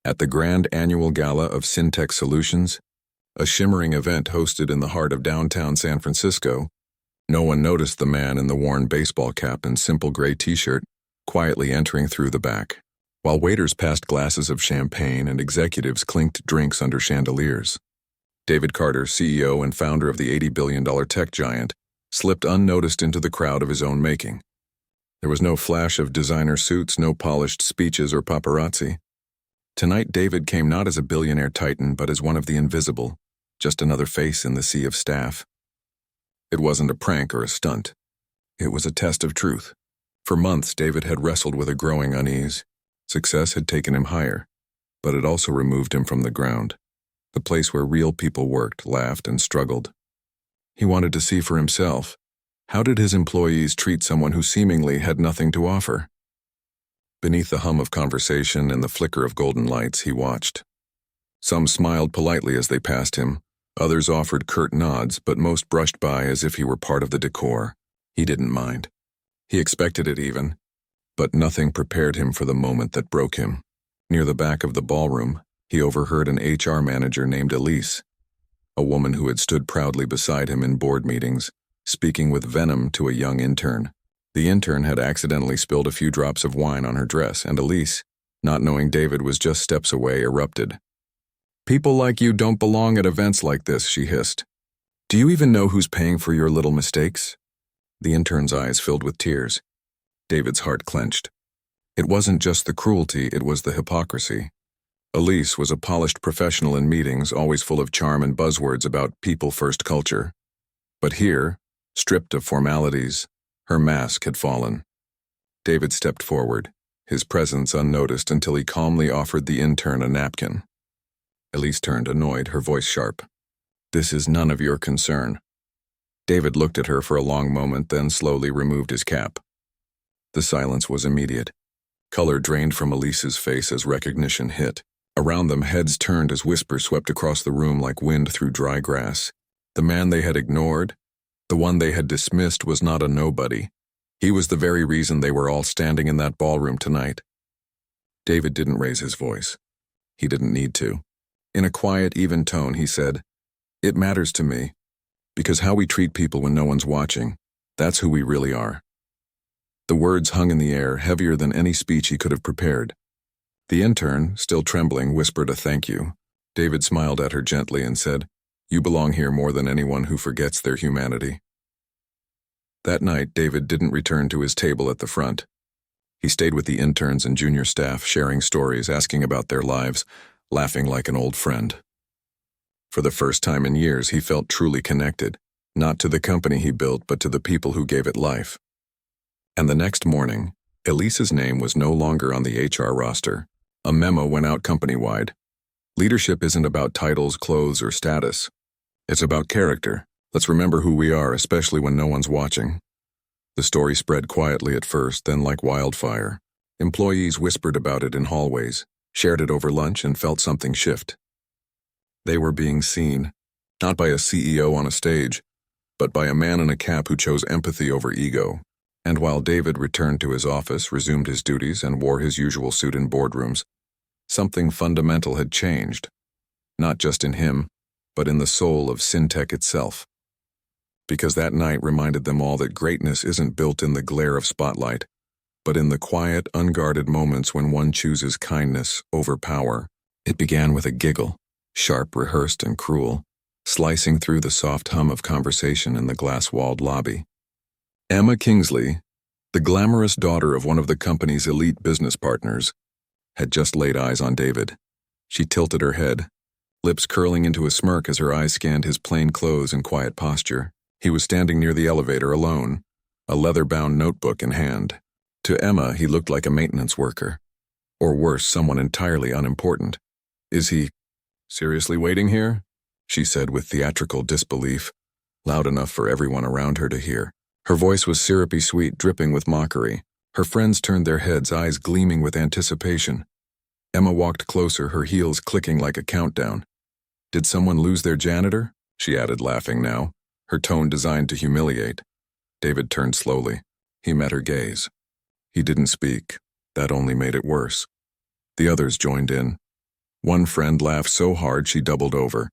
At the grand annual gala of Syntech Solutions, a shimmering event hosted in the heart of downtown San Francisco, no one noticed the man in the worn baseball cap and simple gray t-shirt quietly entering through the back, while waiters passed glasses of champagne and executives clinked drinks under chandeliers. David Carter, CEO and founder of the $80 billion tech giant, slipped unnoticed into the crowd of his own making. There was no flash of designer suits, no polished speeches or paparazzi. Tonight, David came not as a billionaire titan, but as one of the invisible, just another face in the sea of staff. It wasn't a prank or a stunt. It was a test of truth. For months, David had wrestled with a growing unease. Success had taken him higher, but it also removed him from the ground, the place where real people worked, laughed, and struggled. He wanted to see for himself. How did his employees treat someone who seemingly had nothing to offer? Beneath the hum of conversation and the flicker of golden lights, he watched. Some smiled politely as they passed him, others offered curt nods, but most brushed by as if he were part of the decor. He didn't mind. He expected it even, but nothing prepared him for the moment that broke him. Near the back of the ballroom, he overheard an HR manager named Elise, a woman who had stood proudly beside him in board meetings, speaking with venom to a young intern. The intern had accidentally spilled a few drops of wine on her dress, and Elise, not knowing David was just steps away, erupted. "People like you don't belong at events like this," she hissed. "Do you even know who's paying for your little mistakes?" The intern's eyes filled with tears. David's heart clenched. It wasn't just the cruelty, it was the hypocrisy. Elise was a polished professional in meetings, always full of charm and buzzwords about people-first culture. But here, stripped of formalities, her mask had fallen. David stepped forward, his presence unnoticed until he calmly offered the intern a napkin. Elise turned, annoyed, her voice sharp. "This is none of your concern." David looked at her for a long moment, then slowly removed his cap. The silence was immediate. Color drained from Elise's face as recognition hit. Around them, heads turned as whispers swept across the room like wind through dry grass. The man they had ignored, the one they had dismissed, was not a nobody. He was the very reason they were all standing in that ballroom tonight. David didn't raise his voice. He didn't need to. In a quiet, even tone, he said, "It matters to me, because how we treat people when no one's watching, that's who we really are." The words hung in the air, heavier than any speech he could have prepared. The intern, still trembling, whispered a thank you. David smiled at her gently and said, "You belong here more than anyone who forgets their humanity." That night, David didn't return to his table at the front. He stayed with the interns and junior staff, sharing stories, asking about their lives, laughing like an old friend. For the first time in years, he felt truly connected, not to the company he built, but to the people who gave it life. And the next morning, Elise's name was no longer on the HR roster. A memo went out company-wide. Leadership isn't about titles, clothes, or status. It's about character. Let's remember who we are, especially when no one's watching. The story spread quietly at first, then like wildfire. Employees whispered about it in hallways, shared it over lunch, and felt something shift. They were being seen, not by a CEO on a stage, but by a man in a cap who chose empathy over ego. And while David returned to his office, resumed his duties, and wore his usual suit in boardrooms, something fundamental had changed, not just in him, but in the soul of Syntech itself. Because that night reminded them all that greatness isn't built in the glare of spotlight, but in the quiet, unguarded moments when one chooses kindness over power. It began with a giggle, sharp, rehearsed, and cruel, slicing through the soft hum of conversation in the glass-walled lobby. Emma Kingsley, the glamorous daughter of one of the company's elite business partners, had just laid eyes on David. She tilted her head, lips curling into a smirk as her eyes scanned his plain clothes and quiet posture. He was standing near the elevator alone, a leather-bound notebook in hand. To Emma, he looked like a maintenance worker. Or worse, someone entirely unimportant. "Is he seriously waiting here?" she said with theatrical disbelief, loud enough for everyone around her to hear. Her voice was syrupy sweet, dripping with mockery. Her friends turned their heads, eyes gleaming with anticipation. Emma walked closer, her heels clicking like a countdown. "Did someone lose their janitor?" she added, laughing now, her tone designed to humiliate. David turned slowly. He met her gaze. He didn't speak. That only made it worse. The others joined in. One friend laughed so hard she doubled over.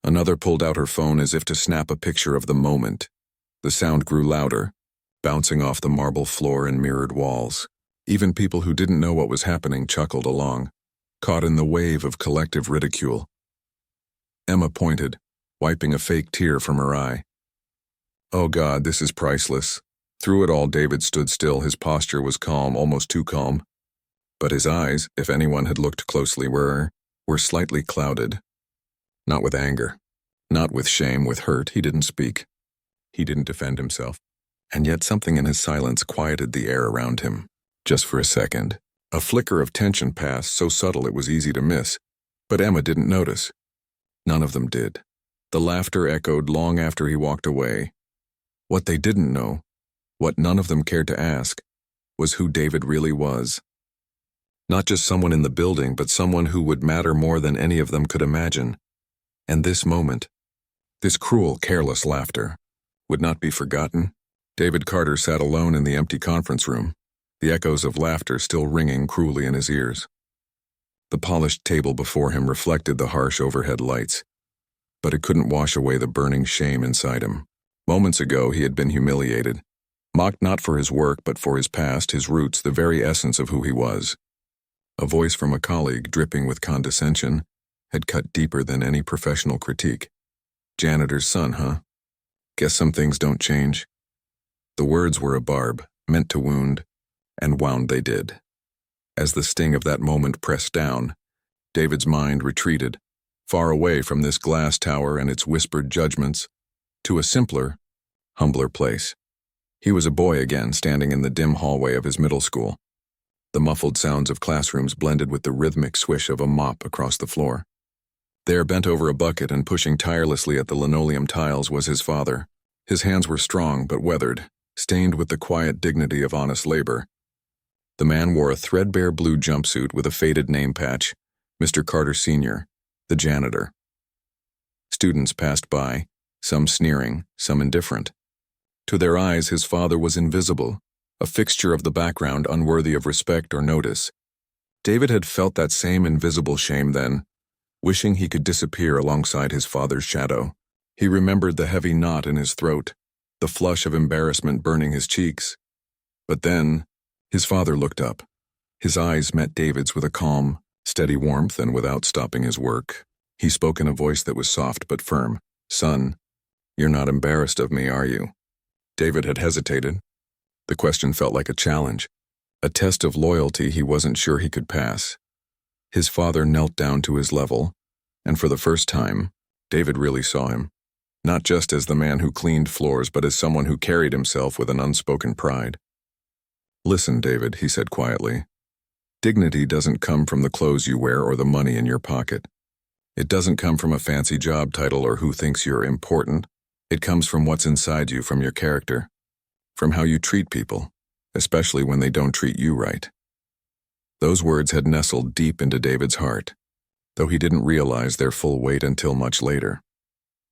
Another pulled out her phone as if to snap a picture of the moment. The sound grew louder, bouncing off the marble floor and mirrored walls. Even people who didn't know what was happening chuckled along, caught in the wave of collective ridicule. Emma pointed, wiping a fake tear from her eye. Oh God, this is priceless. Through it all, David stood still. His posture was calm, almost too calm. But his eyes, if anyone had looked closely, were slightly clouded. Not with anger, not with shame, with hurt. He didn't speak. He didn't defend himself. And yet something in his silence quieted the air around him. Just for a second, a flicker of tension passed, so subtle it was easy to miss. But Emma didn't notice. None of them did. The laughter echoed long after he walked away. What they didn't know, what none of them cared to ask, was who David really was. Not just someone in the building, but someone who would matter more than any of them could imagine. And this moment, this cruel, careless laughter, would not be forgotten. David Carter sat alone in the empty conference room, the echoes of laughter still ringing cruelly in his ears. The polished table before him reflected the harsh overhead lights, but it couldn't wash away the burning shame inside him. Moments ago he had been humiliated, mocked not for his work but for his past, his roots, the very essence of who he was. A voice from a colleague, dripping with condescension, had cut deeper than any professional critique. Janitor's son, huh? Guess some things don't change. The words were a barb, meant to wound, and wound they did. As the sting of that moment pressed down, David's mind retreated, far away from this glass tower and its whispered judgments, to a simpler, humbler place. He was a boy again, standing in the dim hallway of his middle school. The muffled sounds of classrooms blended with the rhythmic swish of a mop across the floor. There, bent over a bucket and pushing tirelessly at the linoleum tiles, was his father. His hands were strong but weathered, stained with the quiet dignity of honest labor. The man wore a threadbare blue jumpsuit with a faded name patch, Mr. Carter Sr., the janitor. Students passed by, some sneering, some indifferent. To their eyes, his father was invisible, a fixture of the background unworthy of respect or notice. David had felt that same invisible shame then, wishing he could disappear alongside his father's shadow. He remembered the heavy knot in his throat, the flush of embarrassment burning his cheeks. But then, his father looked up. His eyes met David's with a calm, steady warmth, and without stopping his work, he spoke in a voice that was soft but firm. "Son, you're not embarrassed of me, are you?" David had hesitated. The question felt like a challenge, a test of loyalty he wasn't sure he could pass. His father knelt down to his level, and for the first time, David really saw him, not just as the man who cleaned floors, but as someone who carried himself with an unspoken pride. "Listen, David," he said quietly. "Dignity doesn't come from the clothes you wear or the money in your pocket. It doesn't come from a fancy job title or who thinks you're important. It comes from what's inside you, from your character, from how you treat people, especially when they don't treat you right." Those words had nestled deep into David's heart, though he didn't realize their full weight until much later.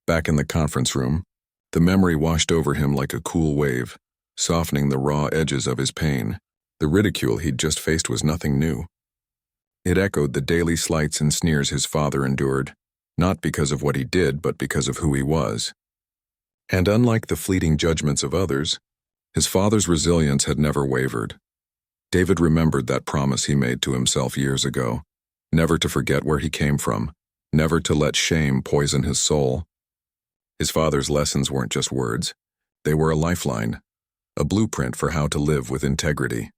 Back in the conference room, the memory washed over him like a cool wave, softening the raw edges of his pain. The ridicule he'd just faced was nothing new. It echoed the daily slights and sneers his father endured, not because of what he did, but because of who he was. And unlike the fleeting judgments of others, his father's resilience had never wavered. David remembered that promise he made to himself years ago, never to forget where he came from, never to let shame poison his soul. His father's lessons weren't just words. They were a lifeline, a blueprint for how to live with integrity.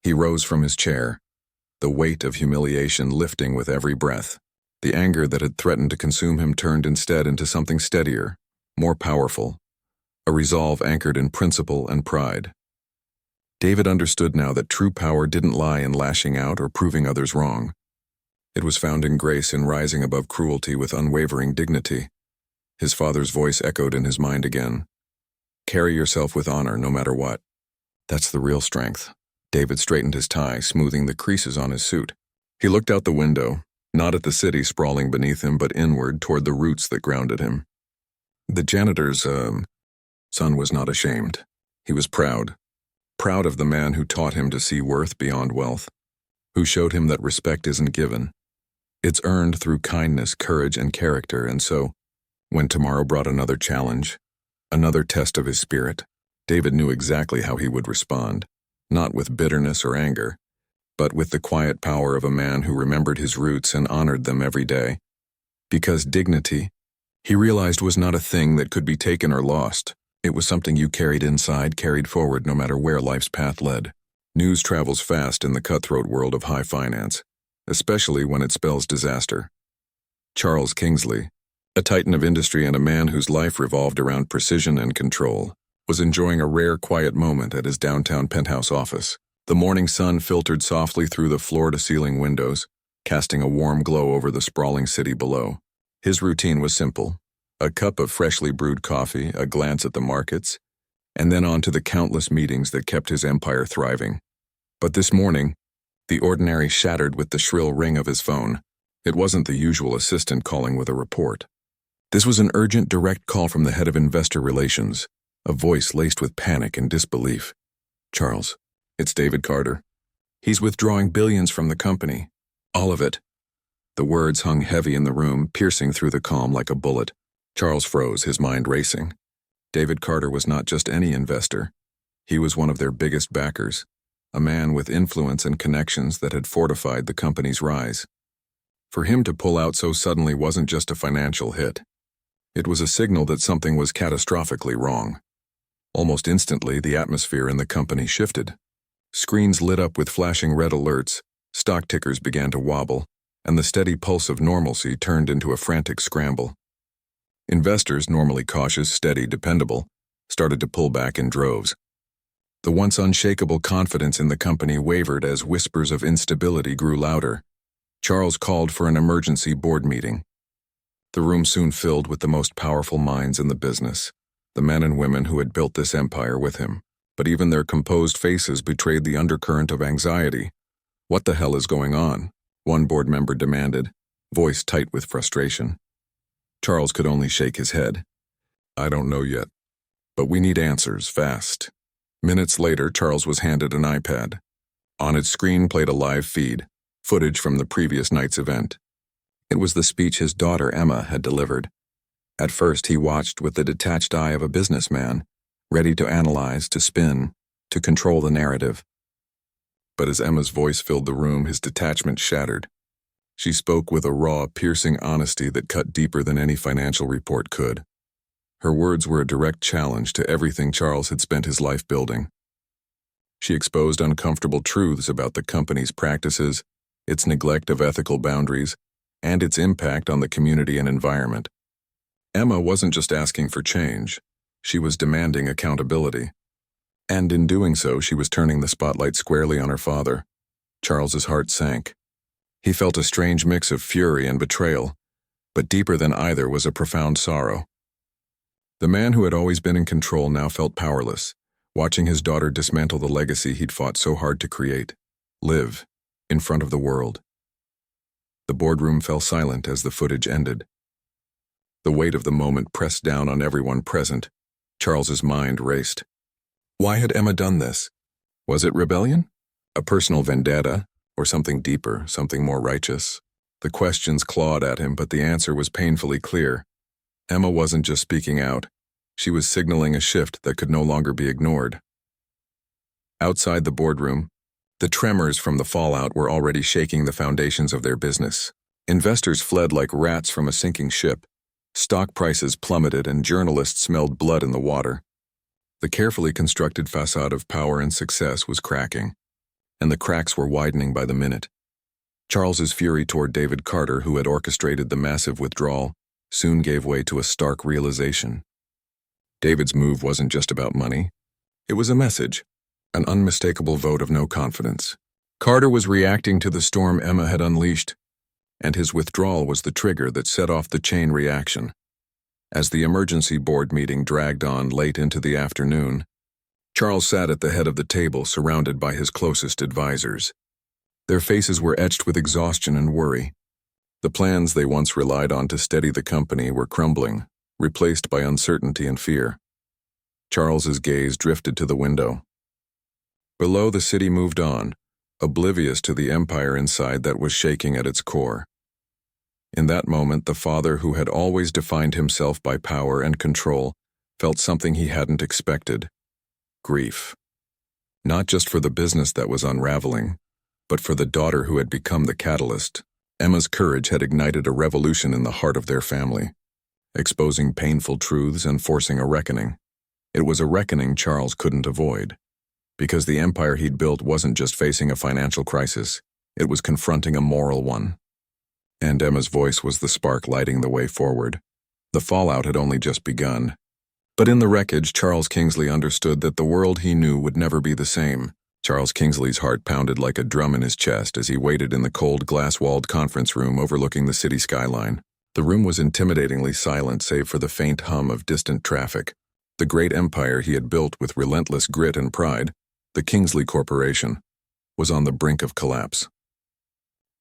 He rose from his chair, the weight of humiliation lifting with every breath. The anger that had threatened to consume him turned instead into something steadier, more powerful, a resolve anchored in principle and pride. David understood now that true power didn't lie in lashing out or proving others wrong. It was found in grace, in rising above cruelty with unwavering dignity. His father's voice echoed in his mind again. "Carry yourself with honor no matter what. That's the real strength." David straightened his tie, smoothing the creases on his suit. He looked out the window, not at the city sprawling beneath him, but inward toward the roots that grounded him. The janitor's son was not ashamed. He was proud. Proud of the man who taught him to see worth beyond wealth, who showed him that respect isn't given, It's earned through kindness, courage, and character, and so, when tomorrow brought another challenge, another test of his spirit, David knew exactly how he would respond, not with bitterness or anger, but with the quiet power of a man who remembered his roots and honored them every day. Because dignity, he realized, was not a thing that could be taken or lost. It was something you carried inside, carried forward no matter where life's path led. News travels fast in the cutthroat world of high finance, especially when it spells disaster. Charles Kingsley, a titan of industry and a man whose life revolved around precision and control, was enjoying a rare quiet moment at his downtown penthouse office. The morning sun filtered softly through the floor-to-ceiling windows, casting a warm glow over the sprawling city below. His routine was simple: a cup of freshly brewed coffee, a glance at the markets, and then on to the countless meetings that kept his empire thriving. But this morning, the ordinary shattered with the shrill ring of his phone. It wasn't the usual assistant calling with a report. This was an urgent, direct call from the head of investor relations, a voice laced with panic and disbelief. "Charles, it's David Carter. He's withdrawing billions from the company. All of it." The words hung heavy in the room, piercing through the calm like a bullet. Charles froze, his mind racing. David Carter was not just any investor. He was one of their biggest backers, a man with influence and connections that had fortified the company's rise. For him to pull out so suddenly wasn't just a financial hit. It was a signal that something was catastrophically wrong. Almost instantly, the atmosphere in the company shifted. Screens lit up with flashing red alerts, stock tickers began to wobble, and the steady pulse of normalcy turned into a frantic scramble. Investors, normally cautious, steady, dependable, started to pull back in droves. The once unshakable confidence in the company wavered as whispers of instability grew louder. Charles called for an emergency board meeting. The room soon filled with the most powerful minds in the business, the men and women who had built this empire with him. But even their composed faces betrayed the undercurrent of anxiety. "What the hell is going on?" one board member demanded, voice tight with frustration. Charles could only shake his head. "I don't know yet, but we need answers, fast." Minutes later, Charles was handed an iPad. On its screen played a live feed, footage from the previous night's event. It was the speech his daughter Emma had delivered. At first, he watched with the detached eye of a businessman, ready to analyze, to spin, to control the narrative. But as Emma's voice filled the room, his detachment shattered. She spoke with a raw, piercing honesty that cut deeper than any financial report could. Her words were a direct challenge to everything Charles had spent his life building. She exposed uncomfortable truths about the company's practices, its neglect of ethical boundaries, and its impact on the community and environment. Emma wasn't just asking for change. She was demanding accountability. And in doing so, she was turning the spotlight squarely on her father. Charles's heart sank. He felt a strange mix of fury and betrayal, but deeper than either was a profound sorrow. The man who had always been in control now felt powerless, watching his daughter dismantle the legacy he'd fought so hard to create, live, in front of the world. The boardroom fell silent as the footage ended. The weight of the moment pressed down on everyone present. Charles's mind raced. Why had Emma done this? Was it rebellion? A personal vendetta? Or something deeper, something more righteous? The questions clawed at him, but the answer was painfully clear. Emma wasn't just speaking out. She was signaling a shift that could no longer be ignored. Outside the boardroom, the tremors from the fallout were already shaking the foundations of their business. Investors fled like rats from a sinking ship. Stock prices plummeted and journalists smelled blood in the water. The carefully constructed facade of power and success was cracking, and the cracks were widening by the minute. Charles's fury toward David Carter, who had orchestrated the massive withdrawal, soon gave way to a stark realization. David's move wasn't just about money. It was a message, an unmistakable vote of no confidence. Carter was reacting to the storm Emma had unleashed, and his withdrawal was the trigger that set off the chain reaction. As the emergency board meeting dragged on late into the afternoon, Charles sat at the head of the table, surrounded by his closest advisors. Their faces were etched with exhaustion and worry. The plans they once relied on to steady the company were crumbling, replaced by uncertainty and fear. Charles's gaze drifted to the window. Below, the city moved on, oblivious to the empire inside that was shaking at its core. In that moment, the father who had always defined himself by power and control felt something he hadn't expected: grief. Not just for the business that was unraveling, but for the daughter who had become the catalyst. Emma's courage had ignited a revolution in the heart of their family, exposing painful truths and forcing a reckoning. It was a reckoning Charles couldn't avoid, because the empire he'd built wasn't just facing a financial crisis, it was confronting a moral one. And Emma's voice was the spark lighting the way forward. The fallout had only just begun. But in the wreckage, Charles Kingsley understood that the world he knew would never be the same. Charles Kingsley's heart pounded like a drum in his chest as he waited in the cold, glass-walled conference room overlooking the city skyline. The room was intimidatingly silent save for the faint hum of distant traffic. The great empire he had built with relentless grit and pride, the Kingsley Corporation, was on the brink of collapse.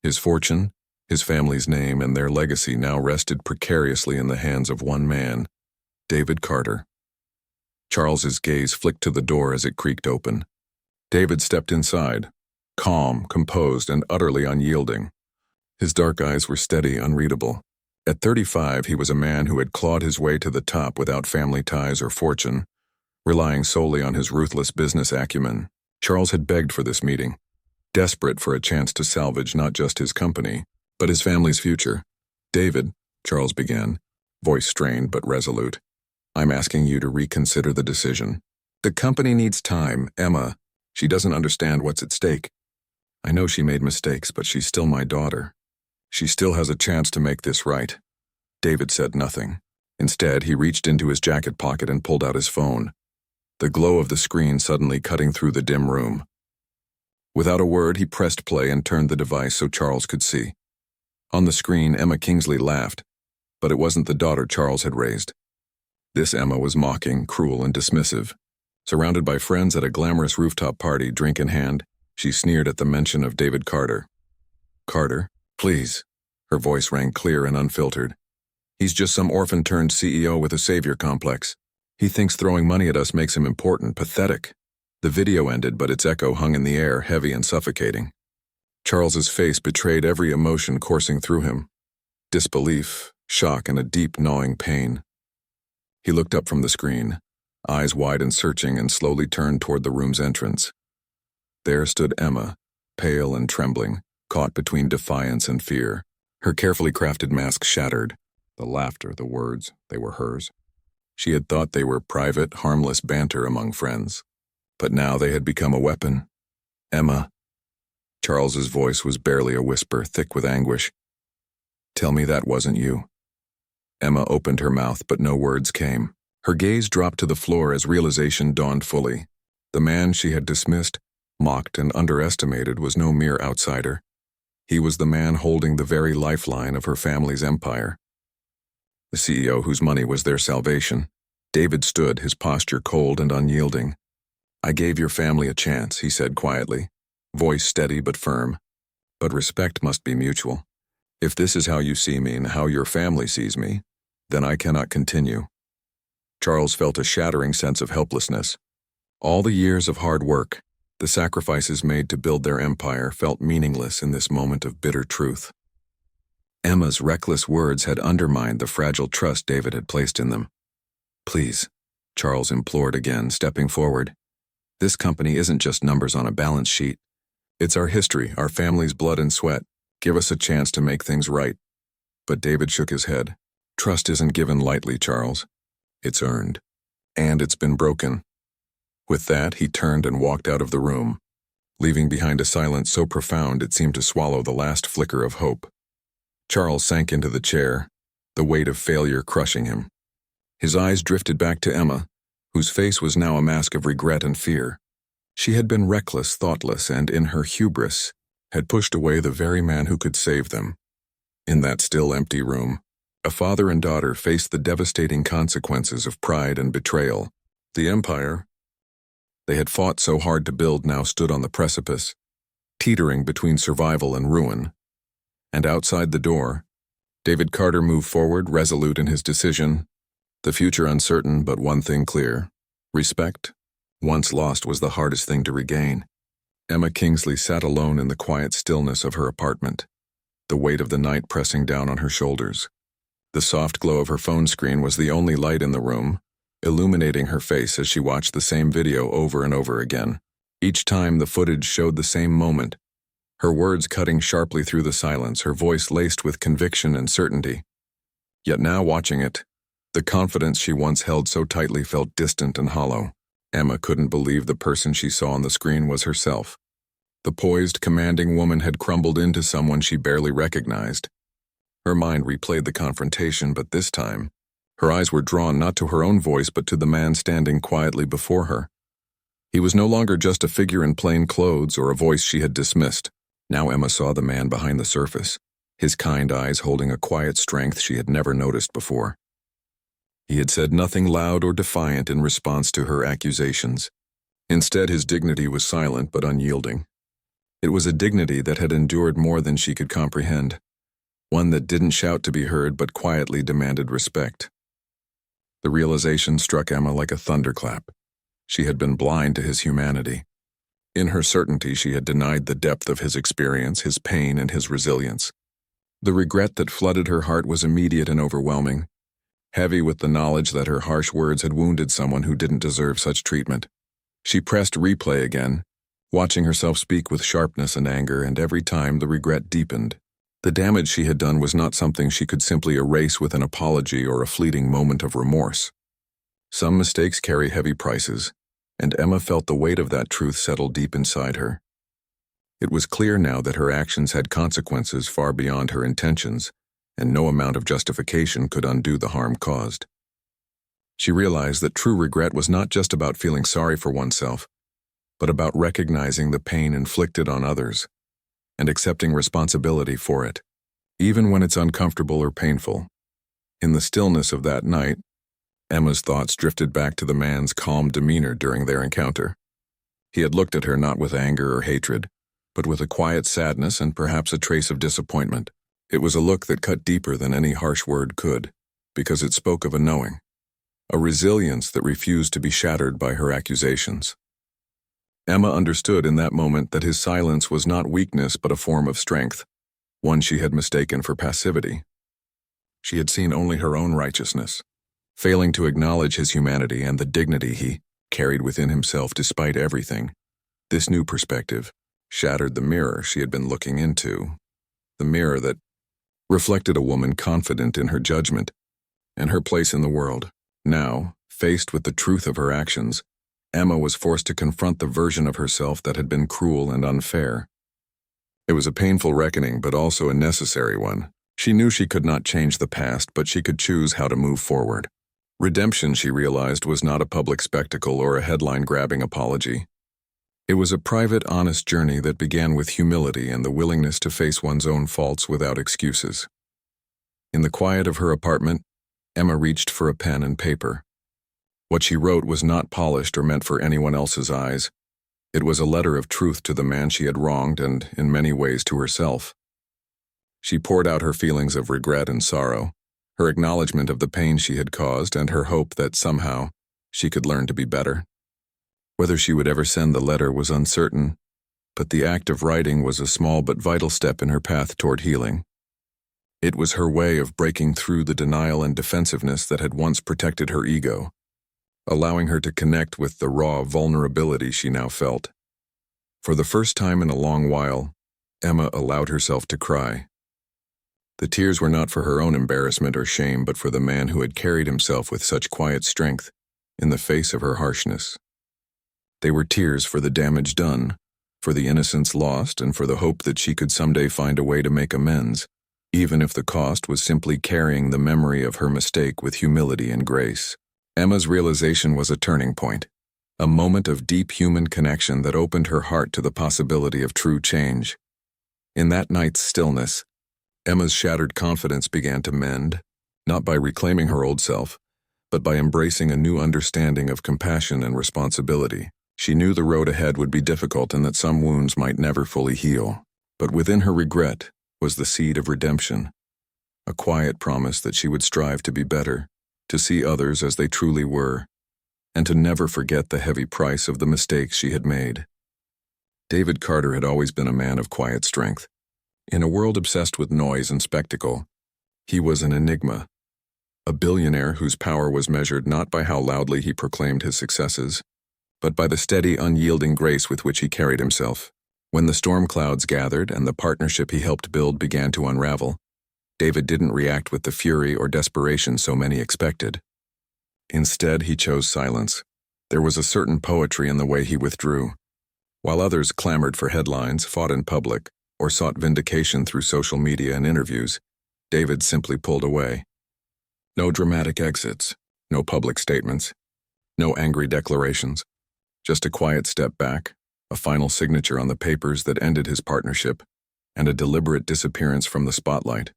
His fortune, his family's name, and their legacy now rested precariously in the hands of one man, David Carter. Charles's gaze flicked to the door as it creaked open. David stepped inside, calm, composed, and utterly unyielding. His dark eyes were steady, unreadable. At 35, he was a man who had clawed his way to the top without family ties or fortune, relying solely on his ruthless business acumen. Charles had begged for this meeting, desperate for a chance to salvage not just his company, but his family's future. "David," Charles began, voice strained but resolute, "I'm asking you to reconsider the decision. The company needs time, Emma. She doesn't understand what's at stake. I know she made mistakes, but she's still my daughter. She still has a chance to make this right." David said nothing. Instead, he reached into his jacket pocket and pulled out his phone, the glow of the screen suddenly cutting through the dim room. Without a word, he pressed play and turned the device so Charles could see. On the screen, Emma Kingsley laughed, but it wasn't the daughter Charles had raised. This Emma was mocking, cruel, and dismissive. Surrounded by friends at a glamorous rooftop party, drink in hand, she sneered at the mention of David Carter. "Carter, please." Her voice rang clear and unfiltered. "He's just some orphan-turned CEO with a savior complex. He thinks throwing money at us makes him important, pathetic." The video ended, but its echo hung in the air, heavy and suffocating. Charles's face betrayed every emotion coursing through him: disbelief, shock, and a deep, gnawing pain. He looked up from the screen, eyes wide and searching, and slowly turned toward the room's entrance. There stood Emma, pale and trembling, caught between defiance and fear. Her carefully crafted mask shattered. The laughter, the words, they were hers. She had thought they were private, harmless banter among friends. But now they had become a weapon. "Emma." Charles's voice was barely a whisper, thick with anguish. "Tell me that wasn't you." Emma opened her mouth, but no words came. Her gaze dropped to the floor as realization dawned fully. The man she had dismissed, mocked, and underestimated was no mere outsider. He was the man holding the very lifeline of her family's empire. The CEO whose money was their salvation. David stood, his posture cold and unyielding. "I gave your family a chance," he said quietly, voice steady but firm. "But respect must be mutual. If this is how you see me and how your family sees me, then I cannot continue." Charles felt a shattering sense of helplessness. All the years of hard work, the sacrifices made to build their empire, felt meaningless in this moment of bitter truth. Emma's reckless words had undermined the fragile trust David had placed in them. "Please," Charles implored again, stepping forward. "This company isn't just numbers on a balance sheet. It's our history, our family's blood and sweat. Give us a chance to make things right." But David shook his head. "Trust isn't given lightly, Charles. It's earned. And it's been broken." With that, he turned and walked out of the room, leaving behind a silence so profound it seemed to swallow the last flicker of hope. Charles sank into the chair, the weight of failure crushing him. His eyes drifted back to Emma, whose face was now a mask of regret and fear. She had been reckless, thoughtless, and in her hubris, had pushed away the very man who could save them. In that still empty room, a father and daughter faced the devastating consequences of pride and betrayal. The empire they had fought so hard to build now stood on the precipice, teetering between survival and ruin. And outside the door, David Carter moved forward, resolute in his decision. The future uncertain, but one thing clear: respect, once lost, was the hardest thing to regain. Emma Kingsley sat alone in the quiet stillness of her apartment, the weight of the night pressing down on her shoulders. The soft glow of her phone screen was the only light in the room, illuminating her face as she watched the same video over and over again. Each time the footage showed the same moment, her words cutting sharply through the silence, her voice laced with conviction and certainty. Yet now watching it, the confidence she once held so tightly felt distant and hollow. Emma couldn't believe the person she saw on the screen was herself. The poised, commanding woman had crumbled into someone she barely recognized. Her mind replayed the confrontation, but this time, her eyes were drawn not to her own voice but to the man standing quietly before her. He was no longer just a figure in plain clothes or a voice she had dismissed. Now Emma saw the man behind the surface, his kind eyes holding a quiet strength she had never noticed before. He had said nothing loud or defiant in response to her accusations. Instead, his dignity was silent but unyielding. It was a dignity that had endured more than she could comprehend, one that didn't shout to be heard but quietly demanded respect. The realization struck Emma like a thunderclap. She had been blind to his humanity. In her certainty, she had denied the depth of his experience, his pain, and his resilience. The regret that flooded her heart was immediate and overwhelming, heavy with the knowledge that her harsh words had wounded someone who didn't deserve such treatment. She pressed replay again, watching herself speak with sharpness and anger, and every time the regret deepened. The damage she had done was not something she could simply erase with an apology or a fleeting moment of remorse. Some mistakes carry heavy prices, and Emma felt the weight of that truth settle deep inside her. It was clear now that her actions had consequences far beyond her intentions, and no amount of justification could undo the harm caused. She realized that true regret was not just about feeling sorry for oneself, but about recognizing the pain inflicted on others and accepting responsibility for it, even when it's uncomfortable or painful. In the stillness of that night, Emma's thoughts drifted back to the man's calm demeanor during their encounter. He had looked at her not with anger or hatred, but with a quiet sadness and perhaps a trace of disappointment. It was a look that cut deeper than any harsh word could, because it spoke of a knowing, a resilience that refused to be shattered by her accusations. Emma understood in that moment that his silence was not weakness but a form of strength, one she had mistaken for passivity. She had seen only her own righteousness, failing to acknowledge his humanity and the dignity he carried within himself despite everything. This new perspective shattered the mirror she had been looking into, the mirror that reflected a woman confident in her judgment and her place in the world. Now, faced with the truth of her actions, Emma was forced to confront the version of herself that had been cruel and unfair. It was a painful reckoning, but also a necessary one. She knew she could not change the past, but she could choose how to move forward. Redemption, she realized, was not a public spectacle or a headline-grabbing apology. It was a private, honest journey that began with humility and the willingness to face one's own faults without excuses. In the quiet of her apartment, Emma reached for a pen and paper. What she wrote was not polished or meant for anyone else's eyes. It was a letter of truth to the man she had wronged and, in many ways, to herself. She poured out her feelings of regret and sorrow, her acknowledgement of the pain she had caused, and her hope that somehow she could learn to be better. Whether she would ever send the letter was uncertain, but the act of writing was a small but vital step in her path toward healing. It was her way of breaking through the denial and defensiveness that had once protected her ego, allowing her to connect with the raw vulnerability she now felt. For the first time in a long while, Emma allowed herself to cry. The tears were not for her own embarrassment or shame, but for the man who had carried himself with such quiet strength in the face of her harshness. They were tears for the damage done, for the innocence lost, and for the hope that she could someday find a way to make amends, even if the cost was simply carrying the memory of her mistake with humility and grace. Emma's realization was a turning point, a moment of deep human connection that opened her heart to the possibility of true change. In that night's stillness, Emma's shattered confidence began to mend, not by reclaiming her old self, but by embracing a new understanding of compassion and responsibility. She knew the road ahead would be difficult and that some wounds might never fully heal, but within her regret was the seed of redemption, a quiet promise that she would strive to be better, to see others as they truly were, and to never forget the heavy price of the mistakes she had made. David Carter had always been a man of quiet strength. In a world obsessed with noise and spectacle, he was an enigma, a billionaire whose power was measured not by how loudly he proclaimed his successes, but by the steady, unyielding grace with which he carried himself. When the storm clouds gathered and the partnership he helped build began to unravel, David didn't react with the fury or desperation so many expected. Instead, he chose silence. There was a certain poetry in the way he withdrew. While others clamored for headlines, fought in public, or sought vindication through social media and interviews, David simply pulled away. No dramatic exits, no public statements, no angry declarations, just a quiet step back, a final signature on the papers that ended his partnership, and a deliberate disappearance from the spotlight.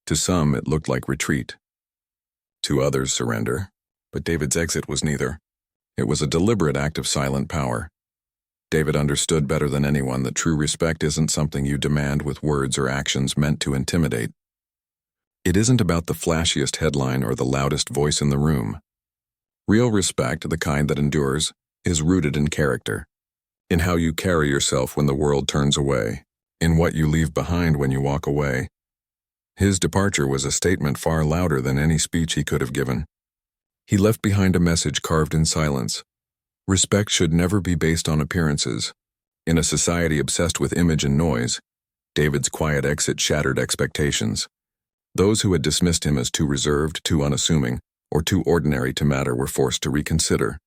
To some, it looked like retreat. To others, surrender. But David's exit was neither. It was a deliberate act of silent power. David understood better than anyone that true respect isn't something you demand with words or actions meant to intimidate. It isn't about the flashiest headline or the loudest voice in the room. Real respect, the kind that endures, is rooted in character, in how you carry yourself when the world turns away, in what you leave behind when you walk away. His departure was a statement far louder than any speech he could have given. He left behind a message carved in silence. Respect should never be based on appearances. In a society obsessed with image and noise, David's quiet exit shattered expectations. Those who had dismissed him as too reserved, too unassuming, or too ordinary to matter were forced to reconsider.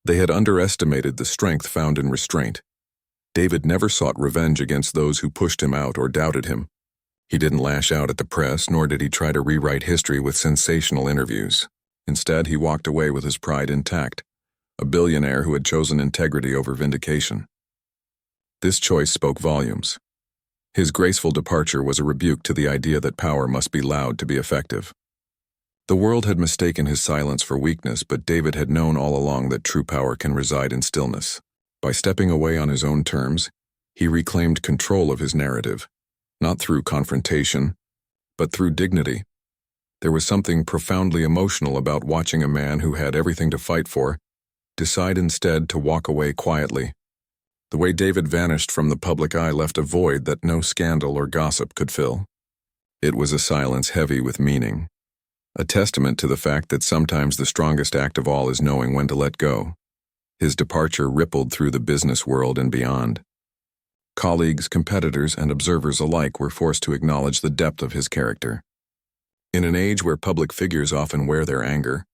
They had underestimated the strength found in restraint. David never sought revenge against those who pushed him out or doubted him. He didn't lash out at the press, nor did he try to rewrite history with sensational interviews. Instead, he walked away with his pride intact, a billionaire who had chosen integrity over vindication. This choice spoke volumes. His graceful departure was a rebuke to the idea that power must be loud to be effective. The world had mistaken his silence for weakness, but David had known all along that true power can reside in stillness. By stepping away on his own terms, he reclaimed control of his narrative, not through confrontation, but through dignity. There was something profoundly emotional about watching a man who had everything to fight for decide instead to walk away quietly. The way David vanished from the public eye left a void that no scandal or gossip could fill. It was a silence heavy with meaning, a testament to the fact that sometimes the strongest act of all is knowing when to let go. His departure rippled through the business world and beyond. Colleagues, competitors, and observers alike were forced to acknowledge the depth of his character. In an age where public figures often wear their anger,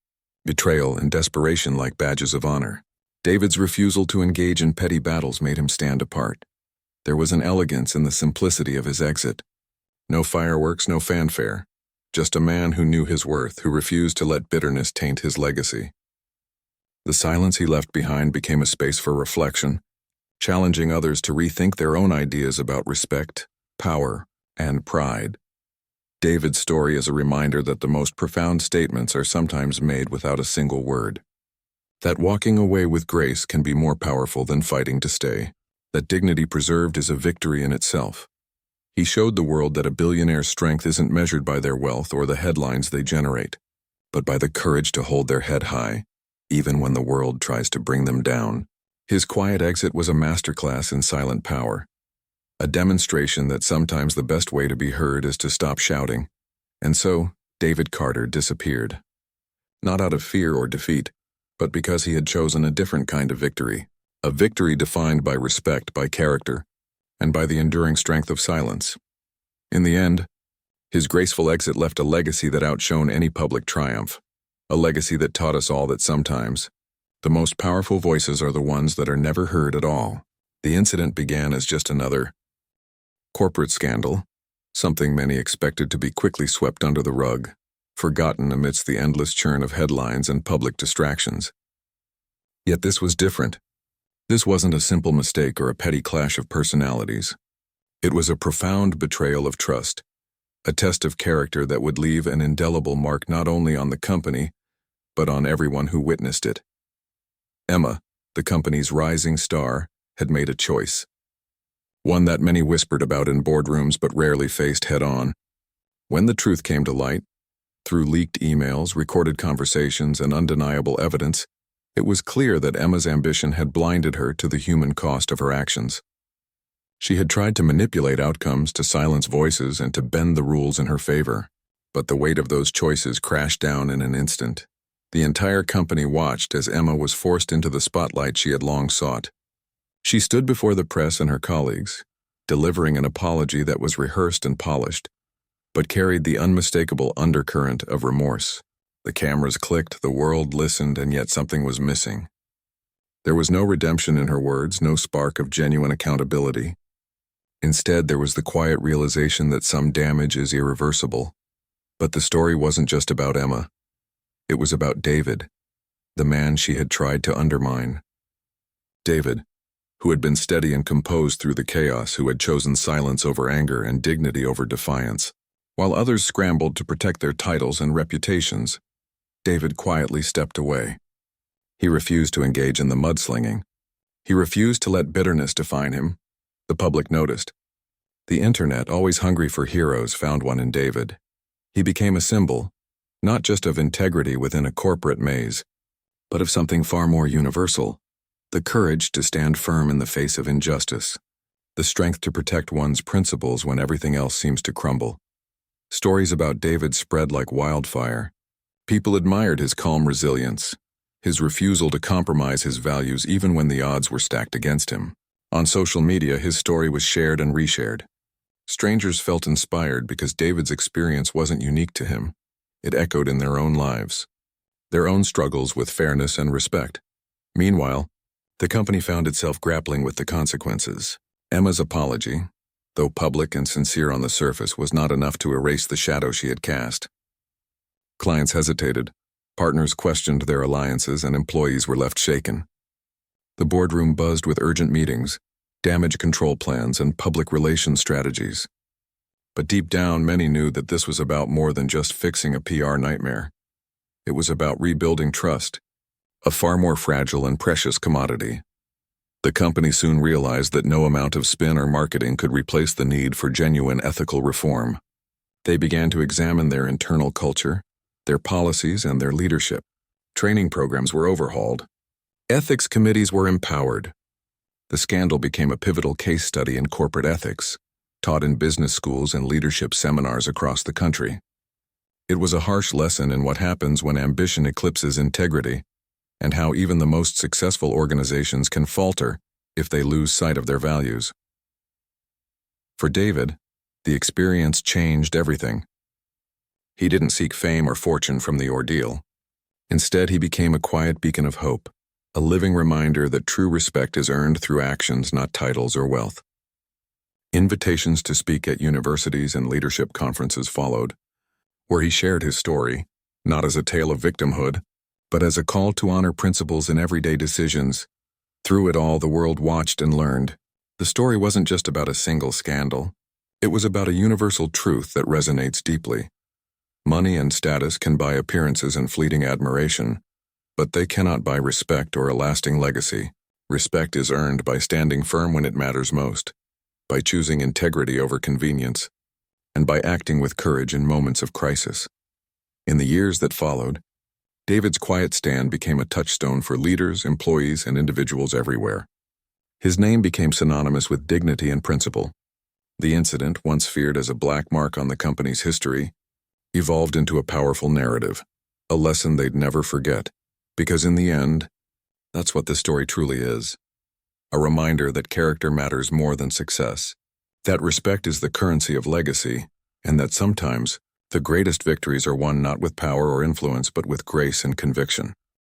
betrayal, and desperation like badges of honor, David's refusal to engage in petty battles made him stand apart. There was an elegance in the simplicity of his exit. No fireworks, no fanfare, just a man who knew his worth, who refused to let bitterness taint his legacy. The silence he left behind became a space for reflection, challenging others to rethink their own ideas about respect, power, and pride. David's story is a reminder that the most profound statements are sometimes made without a single word. That walking away with grace can be more powerful than fighting to stay. That dignity preserved is a victory in itself. He showed the world that a billionaire's strength isn't measured by their wealth or the headlines they generate, but by the courage to hold their head high, even when the world tries to bring them down. His quiet exit was a masterclass in silent power, a demonstration that sometimes the best way to be heard is to stop shouting. And so, David Carter disappeared. Not out of fear or defeat, but because he had chosen a different kind of victory, a victory defined by respect, by character, and by the enduring strength of silence. In the end, his graceful exit left a legacy that outshone any public triumph, a legacy that taught us all that sometimes, the most powerful voices are the ones that are never heard at all. The incident began as just another corporate scandal, something many expected to be quickly swept under the rug, forgotten amidst the endless churn of headlines and public distractions. Yet this was different. This wasn't a simple mistake or a petty clash of personalities. It was a profound betrayal of trust, a test of character that would leave an indelible mark not only on the company, but on everyone who witnessed it. Emma, the company's rising star, had made a choice. One that many whispered about in boardrooms but rarely faced head-on. When the truth came to light, through leaked emails, recorded conversations, and undeniable evidence, it was clear that Emma's ambition had blinded her to the human cost of her actions. She had tried to manipulate outcomes, to silence voices, and to bend the rules in her favor. But the weight of those choices crashed down in an instant. The entire company watched as Emma was forced into the spotlight she had long sought. She stood before the press and her colleagues, delivering an apology that was rehearsed and polished, but carried the unmistakable undercurrent of remorse. The cameras clicked, the world listened, and yet something was missing. There was no redemption in her words, no spark of genuine accountability. Instead, there was the quiet realization that some damage is irreversible. But the story wasn't just about Emma. It was about David, the man she had tried to undermine. David, who had been steady and composed through the chaos, who had chosen silence over anger and dignity over defiance. While others scrambled to protect their titles and reputations, David quietly stepped away. He refused to engage in the mudslinging. He refused to let bitterness define him. The public noticed. The internet, always hungry for heroes, found one in David. He became a symbol, not just of integrity within a corporate maze, but of something far more universal: the courage to stand firm in the face of injustice, the strength to protect one's principles when everything else seems to crumble. Stories about David spread like wildfire. People admired his calm resilience, his refusal to compromise his values even when the odds were stacked against him. On social media, his story was shared and reshared. Strangers felt inspired because David's experience wasn't unique to him. It echoed in their own lives, their own struggles with fairness and respect. Meanwhile, the company found itself grappling with the consequences. Emma's apology, though public and sincere on the surface, was not enough to erase the shadow she had cast. Clients hesitated, partners questioned their alliances, and employees were left shaken. The boardroom buzzed with urgent meetings, damage control plans, and public relations strategies. But deep down, many knew that this was about more than just fixing a PR nightmare. It was about rebuilding trust, a far more fragile and precious commodity. The company soon realized that no amount of spin or marketing could replace the need for genuine ethical reform. They began to examine their internal culture, their policies, and their leadership. Training programs were overhauled. Ethics committees were empowered. The scandal became a pivotal case study in corporate ethics, taught in business schools and leadership seminars across the country. It was a harsh lesson in what happens when ambition eclipses integrity, and how even the most successful organizations can falter if they lose sight of their values. For David, the experience changed everything. He didn't seek fame or fortune from the ordeal. Instead, he became a quiet beacon of hope, a living reminder that true respect is earned through actions, not titles or wealth. Invitations to speak at universities and leadership conferences followed, where he shared his story, not as a tale of victimhood, but as a call to honor principles in everyday decisions. Through it all, the world watched and learned. The story wasn't just about a single scandal. It was about a universal truth that resonates deeply. Money and status can buy appearances and fleeting admiration, but they cannot buy respect or a lasting legacy. Respect is earned by standing firm when it matters most, by choosing integrity over convenience, and by acting with courage in moments of crisis. In the years that followed, David's quiet stand became a touchstone for leaders, employees, and individuals everywhere. His name became synonymous with dignity and principle. The incident, once feared as a black mark on the company's history, evolved into a powerful narrative, a lesson they'd never forget, because in the end, that's what this story truly is. A reminder that character matters more than success, that respect is the currency of legacy, and that sometimes the greatest victories are won not with power or influence but with grace and conviction.